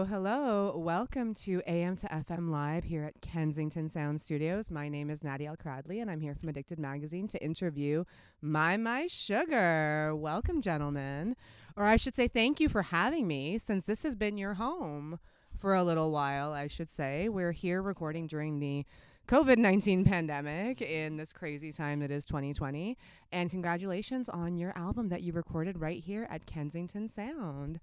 Hello, hello. Welcome to AM to FM Live here at Kensington Sound Studios. My name is Nadia Elkharadly, and I'm here from Addicted Magazine to interview My Sugar. Welcome, gentlemen. Or I should say thank you for having me, since this has been your home for a little while, I should say. We're here recording during the COVID-19 pandemic in this crazy time that is 2020. And congratulations on your album that you recorded right here at Kensington Sound.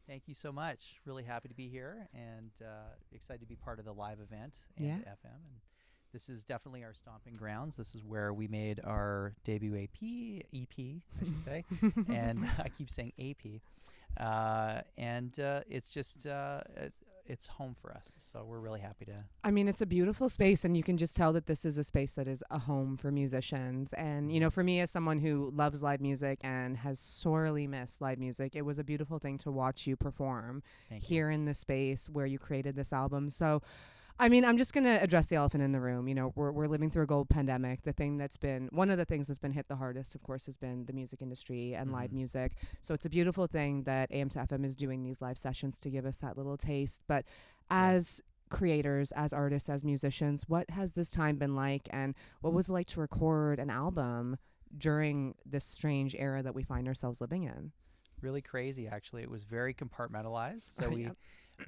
Thank you so much. Really happy to be here and excited to be part of the live event and FM. And this is definitely our stomping grounds. This is where we made our debut EP, I should say. And I keep saying AP. It's just, it's home for us. So we're really happy to. I mean, it's a beautiful space, and you can just tell that this is a space that is a home for musicians. And, you know, for me as someone who loves live music and has sorely missed live music, it was a beautiful thing to watch you perform here in the space where you created this album. So, I mean, I'm just going to address the elephant in the room. You know, we're living through a global pandemic. One of the things that's been hit the hardest, of course, has been the music industry and live music. So it's a beautiful thing that AM to FM is doing these live sessions to give us that little taste. But as creators, as artists, as musicians, what has this time been like? And what was it like to record an album during this strange era that we find ourselves living in? Really crazy, actually. It was very compartmentalized. So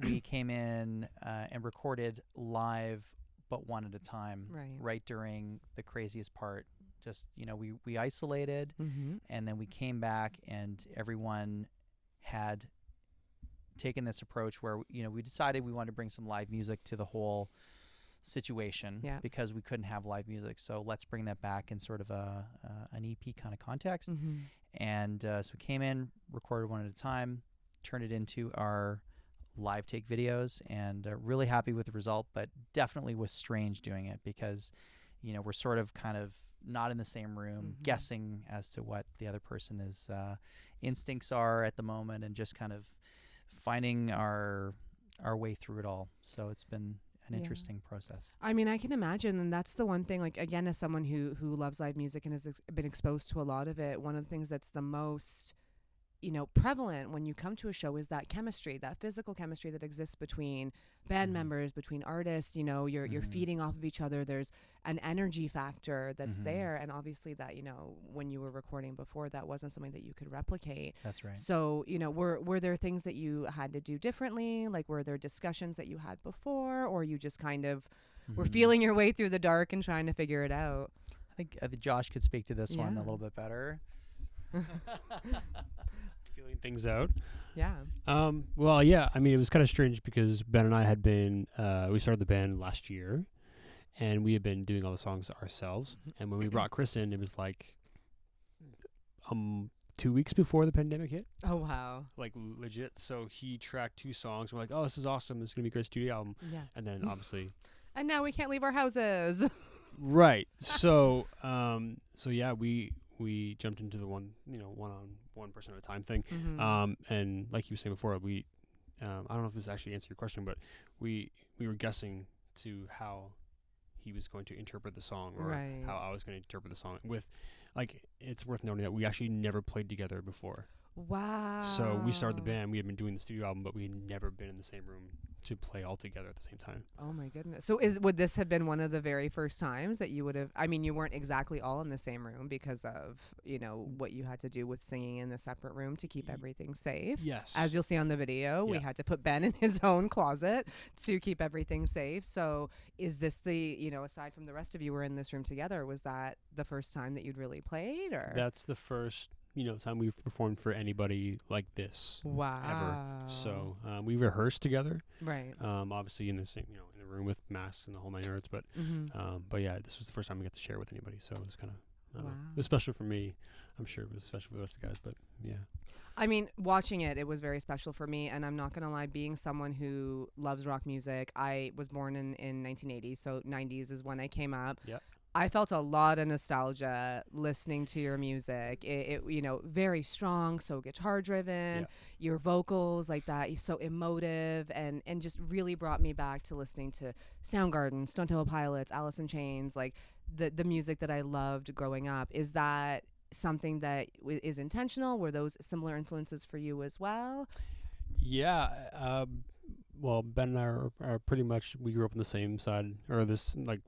we came in and recorded live, but one at a time, right during the craziest part. Just, you know, we isolated, and then we came back, and everyone had taken this approach where, you know, we decided we wanted to bring some live music to the whole situation because we couldn't have live music. So let's bring that back in sort of an EP kind of context. And so we came in, recorded one at a time, turned it into our live take videos, and really happy with the result, but definitely was strange doing it because, you know, we're sort of kind of not in the same room, guessing as to what the other person's instincts are at the moment, and just kind of finding our way through it all. So it's been an interesting process. I mean, I can imagine, and that's the one thing, like, again, as someone who loves live music and has been exposed to a lot of it, one of the things that's the most, you know, prevalent when you come to a show is that chemistry, that physical chemistry that exists between band members, between artists. You know, you're feeding off of each other. There's an energy factor that's there, and obviously that, you know, when you were recording before, that wasn't something that you could replicate. That's right. So, you know, were there things that you had to do differently? Like, were there discussions that you had before, or you just kind of were feeling your way through the dark and trying to figure it out? I think Josh could speak to this one a little bit better. Feeling things out. Well, yeah. I mean, it was kind of strange because Ben and I had been, we started the band last year, and we had been doing all the songs ourselves. And when we brought Chris in, it was like 2 weeks before the pandemic hit. Oh, wow. Like, legit. So he tracked 2 songs. We're like, oh, this is awesome. This is going to be a great studio album. Yeah. And then, obviously. And now we can't leave our houses. Right. So, yeah, we jumped into the one on one person at a time thing. And like you were saying before, I don't know if this actually answered your question, but we were guessing to how he was going to interpret the song, or how I was going to interpret the song. With, like, it's worth noting that we actually never played together before. Wow. So we started the band, we had been doing the studio album, but we had never been in the same room to play all together at the same time. Oh my goodness. So would this have been one of the very first times that you would have, I mean, you weren't exactly all in the same room because of, you know, what you had to do with singing in the separate room to keep everything safe. Yes. As you'll see on the video, we had to put Ben in his own closet to keep everything safe. So is this you know, aside from the rest of you were in this room together, was that the first time that you'd really played, or? That's the first, you know, time we've performed for anybody like this. Wow. Ever. So we rehearsed together. Right. Obviously in the same, you know, in the room with masks and the whole 9 yards. But yeah, this was the first time we got to share with anybody. So it was kind of, it was special for me. I'm sure it was special for the rest of the guys. But yeah. I mean, watching it was very special for me. And I'm not going to lie, being someone who loves rock music, I was born in 1980. So 90s is when I came up. Yep. I felt a lot of nostalgia listening to your music. It you know, very strong, so guitar driven, your vocals like that, so emotive, and just really brought me back to listening to Soundgarden, Stone Temple Pilots, Alice in Chains, like the music that I loved growing up. Is that something that is intentional? Were those similar influences for you as well? Yeah. well, Ben and I are pretty much, we grew up on the same side, or this, like,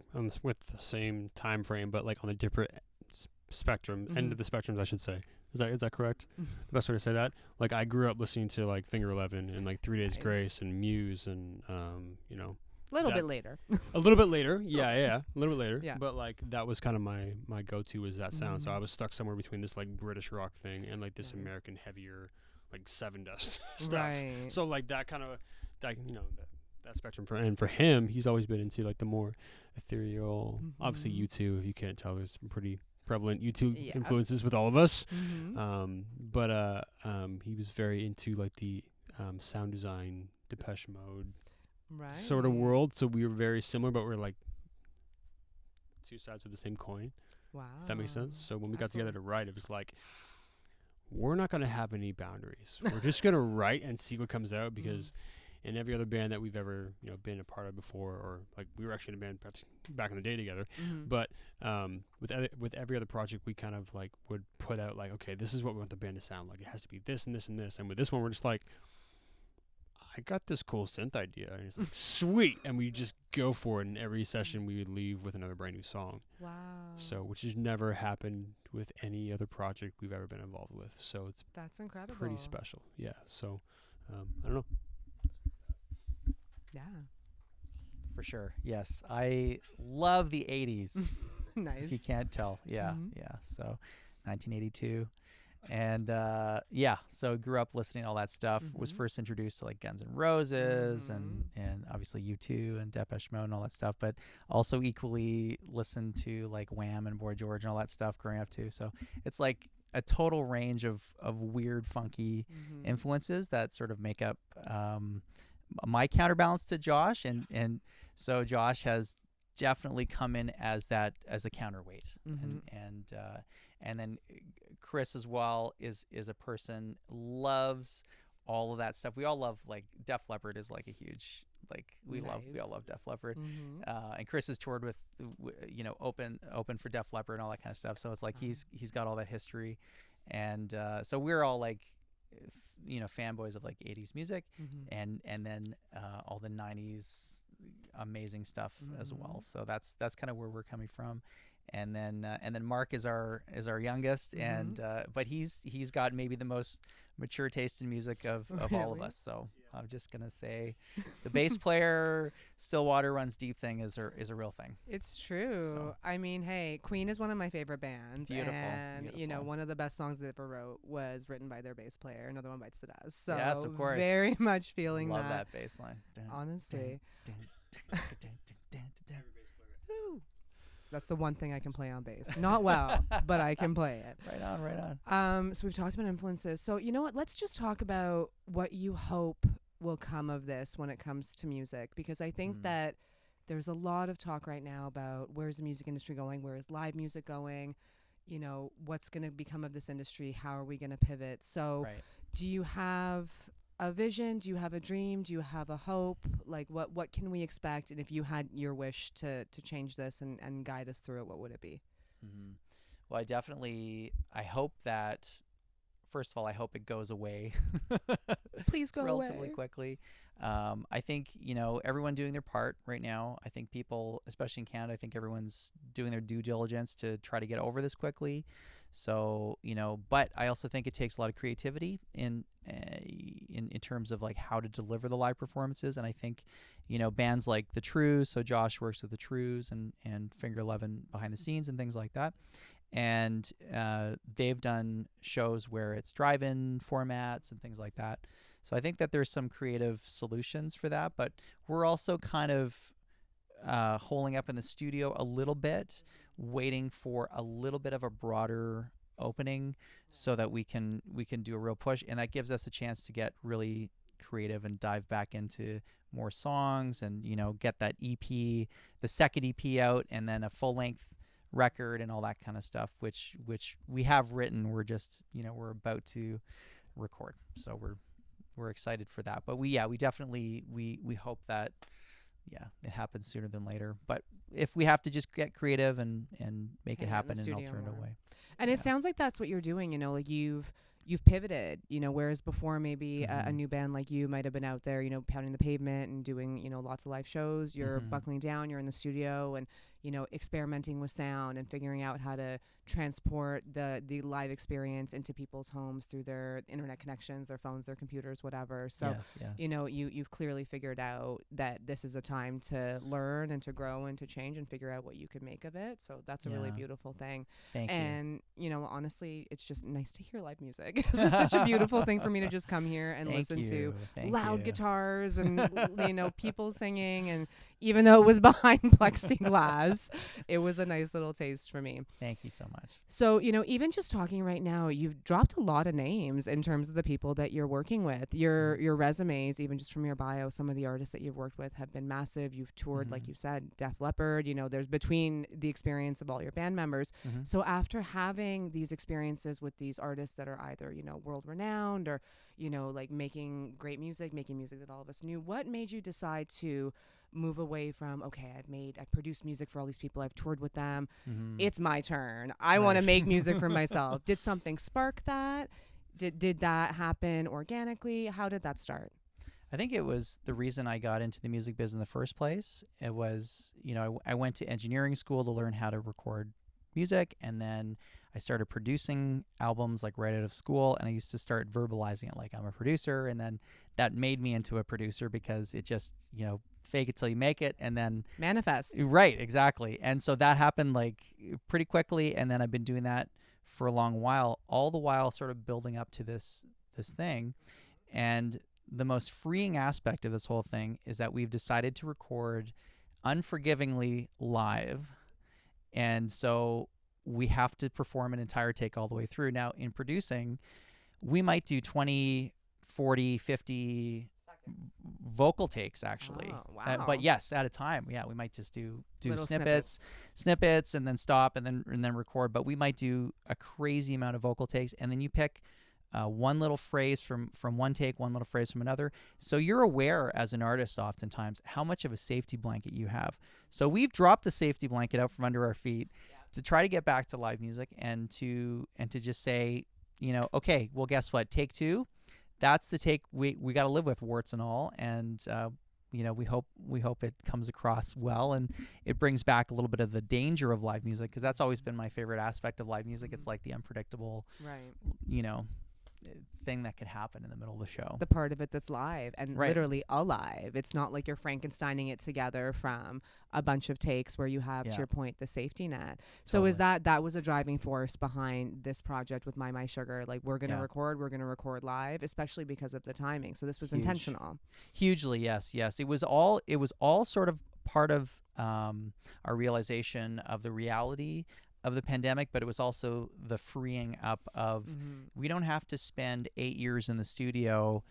with the same time frame, but, like, on the different spectrum, end of the spectrums, I should say. Is that correct? The best way to say that? Like, I grew up listening to, like, Finger 11 and, like, 3 Days Grace and Muse and, you know. A little bit later. A little bit later. Yeah. A little bit later. Yeah. But, like, that was kind of my go-to was that sound. So I was stuck somewhere between this, like, British rock thing and, like, this American heavier, like, Seven Dust stuff. Right. So, like, that kind of, you know, that spectrum. For him, he's always been into, like, the more ethereal, obviously U2, if you can't tell, there's some pretty prevalent U2 influences with all of us. But he was very into, like, the sound design, Depeche Mode sort of world. So we were very similar, but we're like two sides of the same coin. Wow. If that makes sense. So when we got together to write, it was like, we're not going to have any boundaries. We're just going to write and see what comes out, because in every other band that we've ever, you know, been a part of before, or like we were actually in a band back in the day together, but with every other project, we kind of like would put out like, okay, this is what we want the band to sound like. It has to be this and this and this. And with this one, we're just like, I got this cool synth idea, and it's like, sweet, and we just go for it. And every session, we would leave with another brand new song. Wow. So, which has never happened with any other project we've ever been involved with. So that's incredible. Pretty special. Yeah. So, I don't know. Yeah. For sure. Yes. I love the 80s. Nice. If you can't tell. Yeah. Yeah. So 1982. And so grew up listening to all that stuff. Was first introduced to like Guns N' Roses and obviously U2 and Depeche Mode and all that stuff, but also equally listened to like Wham and Boy George and all that stuff growing up too. So it's like a total range of weird, funky influences that sort of make up my counterbalance to Josh, and so Josh has definitely come in as a counterweight, and then Chris as well is a person, loves all of that stuff. We all love, like, Def Leppard is like a huge, like, we all love Def Leppard, and Chris has toured with, you know, open for Def Leppard and all that kind of stuff. So it's like he's got all that history, and so we're all like, you know, fanboys of like 80s music, and then all the 90s amazing stuff as well. So that's kind of where we're coming from. And then Mark is our youngest, and but he's got maybe the most mature taste in music of all of us. So I'm just gonna say, the bass player Stillwater Runs Deep thing is a real thing. It's true. So. I mean, hey, Queen is one of my favorite bands. Beautiful. You know, one of the best songs they ever wrote was written by their bass player. Another One Bites the Dust. So yes, of course. Very much feeling Love that bass line. Honestly. That's the one thing I can play on bass. Not well, but I can play it. Right on. So we've talked about influences. So you know what? Let's just talk about what you hope will come of this when it comes to music, because I think that there's a lot of talk right now about where's the music industry going, where is live music going, you know, what's going to become of this industry, how are we going to pivot? So do you have a vision? Do you have a dream? Do you have a hope? Like, what can we expect? And if you had your wish to change this and guide us through it, what would it be? Well, I hope that, first of all, I hope it goes away. Please go relatively away. Quickly. I think, you know, everyone doing their part right now. I think people, especially in Canada, I think everyone's doing their due diligence to try to get over this quickly. So, you know, but I also think it takes a lot of creativity in terms of like how to deliver the live performances. And I think, you know, bands like the Trews, so Josh works with the Trews and Finger 11 behind the scenes and things like that. And they've done shows where it's drive-in formats and things like that. So I think that there's some creative solutions for that, but we're also kind of holding up in the studio a little bit, waiting for a little bit of a broader opening so that we can do a real push, and that gives us a chance to get really creative and dive back into more songs, and, you know, get that EP, the second EP out, and then a full-length record and all that kind of stuff, which we have written. We're just, you know, we're about to record, so we're excited for that. But we definitely we hope that it happens sooner than later. But if we have to just get creative and make it happen in an alternative way. And it sounds like that's what you're doing, you know, like you've you've pivoted, whereas before maybe a new band like you might have been out there, pounding the pavement and doing, lots of live shows. You're buckling down, you're in the studio and, experimenting with sound and figuring out how to transport the live experience into people's homes through their internet connections, their phones, their computers, whatever. So, you've clearly figured out that this is a time to learn and to grow and to change and figure out what you could make of it. So that's a really beautiful thing. Thank you. And, honestly, it's just nice to hear live music. It's just such a beautiful thing for me to just come here and listen to loud guitars and, people singing. And even though it was behind plexiglass, it was a nice little taste for me. Thank you so much. So, even just talking right now, you've dropped a lot of names in terms of the people that you're working with. Your resumes, even just from your bio, some of the artists that you've worked with have been massive. You've toured, like you said, Def Leppard. There's between the experience of all your band members. So after having these experiences with these artists that are either, world renowned or, like making great music, making music that all of us knew, what made you decide to move away from, okay, I've produced music for all these people, I've toured with them, it's my turn, I want to make music for myself? Did something spark that? Did that happen organically? How did that start? I think it was the reason I got into the music biz in the first place. It was, I went to engineering school to learn how to record music, and then I started producing albums like right out of school, and I used to start verbalizing it like I'm a producer, and then that made me into a producer because it just, fake it till you make it, and then manifest. Right, exactly. And so that happened like pretty quickly, and then I've been doing that for a long while, all the while sort of building up to this thing. And the most freeing aspect of this whole thing is that we've decided to record unforgivingly live, and so we have to perform an entire take all the way through. Now, in producing, we might do 20, 40, 50 vocal takes actually. Oh, wow. But yes, at a time. Yeah, we might just do Little snippets and then stop and then record, but we might do a crazy amount of vocal takes, and then you pick one little phrase from one take, one little phrase from another. So you're aware as an artist oftentimes how much of a safety blanket you have. So we've dropped the safety blanket out from under our feet to try to get back to live music and to just say, okay, well, guess what? Take two. That's the take we got to live with, warts and all, and we hope it comes across well, and it brings back a little bit of the danger of live music, because that's always been my favorite aspect of live music. It's like the unpredictable, thing that could happen in the middle of the show. The part of it that's live and literally alive. It's not like you're Frankensteining it together from a bunch of takes where you have, to your point, the safety net. So Totally. is that was a driving force behind this project with My Sugar? Like, we're going to record live, especially because of the timing. So this was intentional. Hugely, yes. It was all sort of part of our realization of the reality of the pandemic, but it was also the freeing up of we don't have to spend 8 years in the studio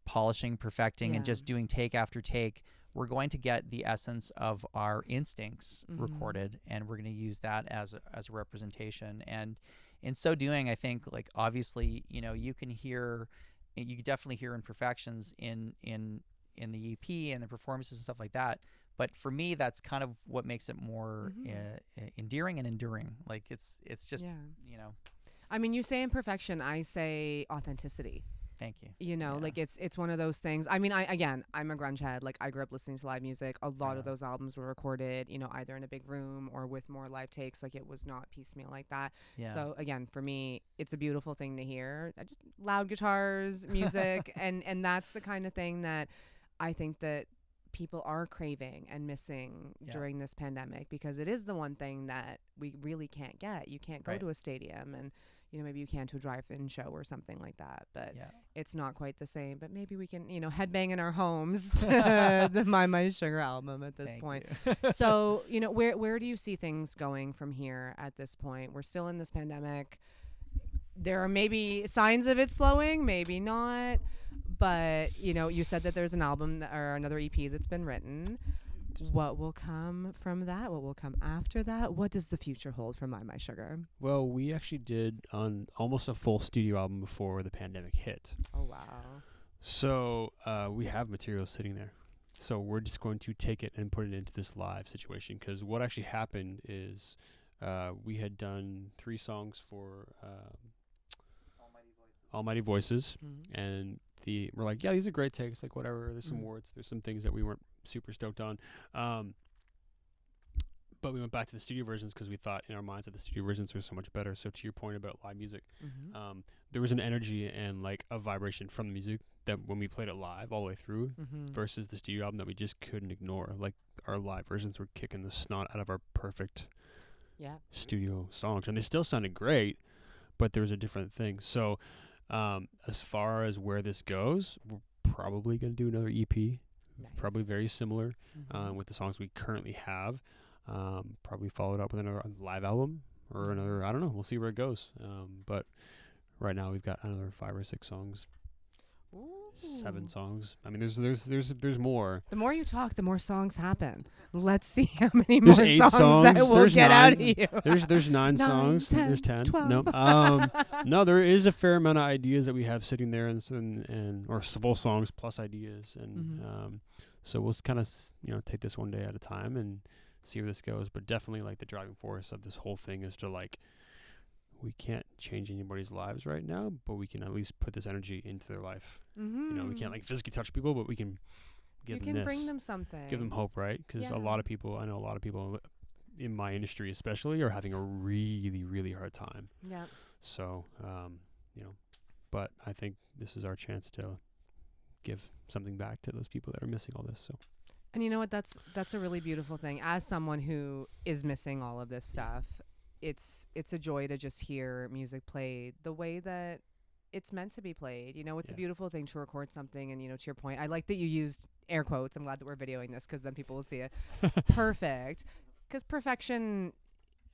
polishing, perfecting, and just doing take after take. We're going to get the essence of our instincts recorded, and we're going to use that as a representation. And in so doing, I think, like, obviously, you can definitely hear imperfections in the EP and the performances and stuff like that. But for me, that's kind of what makes it more endearing and enduring. Like, it's just, I mean, you say imperfection, I say authenticity. Thank you. Like, it's one of those things. I mean, I'm a grunge head. Like, I grew up listening to live music. A lot of those albums were recorded, either in a big room or with more live takes. Like, it was not piecemeal like that. Yeah. So again, for me, it's a beautiful thing to hear. Just loud guitars, music, and that's the kind of thing that I think that people are craving and missing during this pandemic, because it is the one thing that we really can't get. You can't go to a stadium, and maybe you can to a drive-in show or something like that, but it's not quite the same. But maybe we can headbang in our homes to the My Sugar album at this point. So where do you see things going from here at this point? We're still in this pandemic. There are maybe signs of it slowing, maybe not. But, you said that there's an album or another EP that's been written. What will come from that? What will come after that? What does the future hold for My Sugar? Well, we actually did on almost a full studio album before the pandemic hit. Oh, wow. So we have material sitting there. So we're just going to take it and put it into this live situation, because what actually happened is we had done 3 songs for Almighty Voices, and we're like, yeah, these are great takes, like whatever. There's some words, there's some things that we weren't super stoked on. But we went back to the studio versions because we thought in our minds that the studio versions were so much better. So to your point about live music, there was an energy and like a vibration from the music that when we played it live all the way through versus the studio album that we just couldn't ignore. Like our live versions were kicking the snot out of our perfect studio songs, and they still sounded great, but there was a different thing. So as far as where this goes, we're probably going to do another EP, probably very similar with the songs we currently have. Probably followed up with another live album or another, I don't know, we'll see where it goes. But right now we've got another 5 or 6 songs. Ooh. 7 songs. I mean, there's more. The more you talk, the more songs happen. Let's see how many more songs that we'll get 9. out of you. There's 9 songs. 10, there's 10. 12. No, no, there is a fair amount of ideas that we have sitting there, and or full songs plus ideas, and so we'll kind of take this one day at a time and see where this goes. But definitely, like, the driving force of this whole thing is to, like, we can't change anybody's lives right now, but we can at least put this energy into their life. We can't like physically touch people, but we can bring them something, give them hope, right? Because I know a lot of people in my industry especially are having a really, really hard time. Yeah. So, but I think this is our chance to give something back to those people that are missing all this. So. And you know what? That's a really beautiful thing. As someone who is missing all of this stuff, it's a joy to just hear music played the way that it's meant to be played. It's a beautiful thing to record something. And, to your point, I like that you used air quotes. I'm glad that we're videoing this because then people will see it. Perfect. Because perfection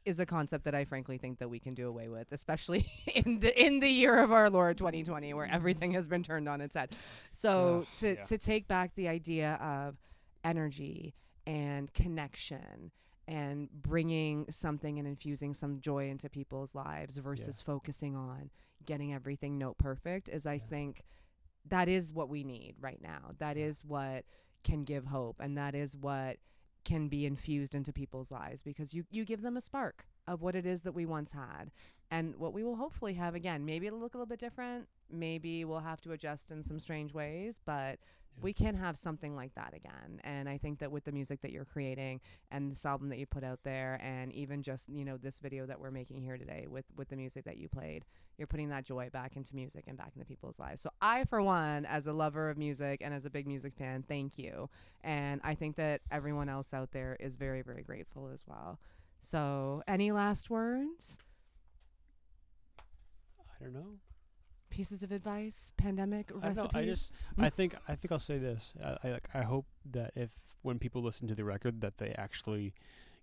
is a concept that I frankly think that we can do away with, especially in the year of our Lord 2020, where everything has been turned on its head. So to take back the idea of energy and connection and bringing something and infusing some joy into people's lives versus focusing on getting everything note perfect is, I think, that is what we need right now. That is what can give hope, and that is what can be infused into people's lives, because you give them a spark of what it is that we once had and what we will hopefully have again. Maybe it'll look a little bit different. Maybe we'll have to adjust in some strange ways, but we can have something like that again. And I think that with the music that you're creating and this album that you put out there, and even just, this video that we're making here today with the music that you played, you're putting that joy back into music and back into people's lives. So I, for one, as a lover of music and as a big music fan, thank you. And I think that everyone else out there is very, very grateful as well. So any last words? I don't know. Pieces of advice, pandemic recipes. I think I'll say this. I hope that when people listen to the record, that they actually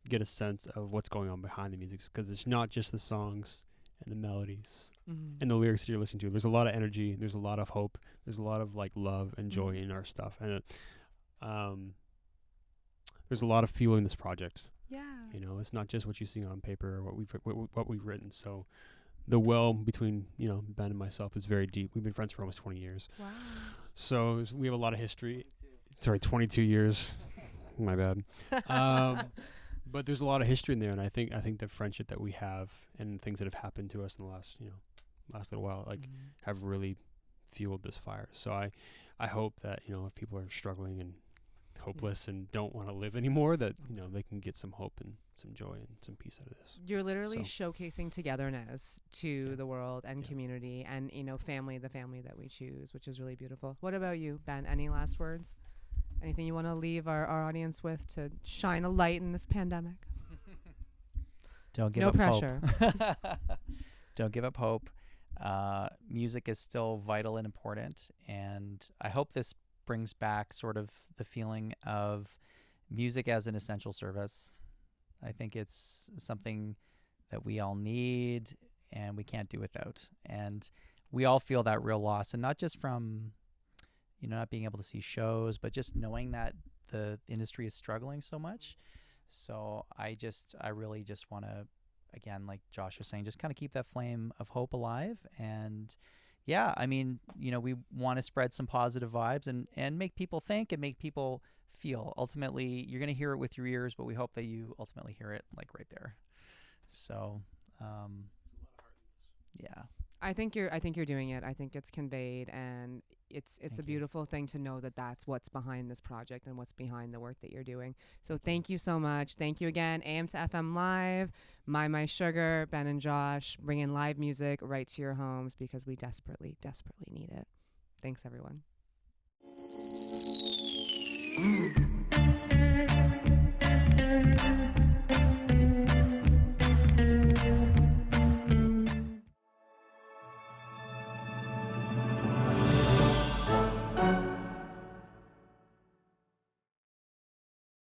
get a sense of what's going on behind the music, because it's not just the songs and the melodies and the lyrics that you're listening to. There's a lot of energy. There's a lot of hope. There's a lot of like love and joy in our stuff, and there's a lot of fuel in this project. Yeah, it's not just what you see on paper or what we've written. So. The well between, Ben and myself is very deep. We've been friends for almost 20 years. Wow. So we have a lot of history. Sorry, 22 years. My bad. But there's a lot of history in there, and I think the friendship that we have and things that have happened to us in the last little while, have really fueled this fire. So I hope that, if people are struggling and hopeless and don't want to live anymore, that they can get some hope and some joy and some peace out of this. You're literally showcasing togetherness to the world and community and family, the family that we choose, which is really beautiful. What about you, Ben? Any last words? Anything you want to leave our audience with to shine a light in this pandemic? Don't give up pressure. Hope. Don't give up hope. Music is still vital and important, and I hope this brings back sort of the feeling of music as an essential service. I think it's something that we all need and we can't do without. And we all feel that real loss, and not just from, not being able to see shows, but just knowing that the industry is struggling so much. So I really just want to, again, like Josh was saying, just kind of keep that flame of hope alive. And yeah, I mean, we want to spread some positive vibes and make people think and make people feel. Ultimately, you're going to hear it with your ears, but we hope that you ultimately hear it like right there. So, yeah. I think you're doing it. I think it's conveyed, and it's a beautiful thing to know that that's what's behind this project and what's behind the work that you're doing. So thank you so much. Thank you again. AM to FM Live, My Sugar, Ben and Josh, bringing live music right to your homes because we desperately, desperately need it. Thanks, everyone.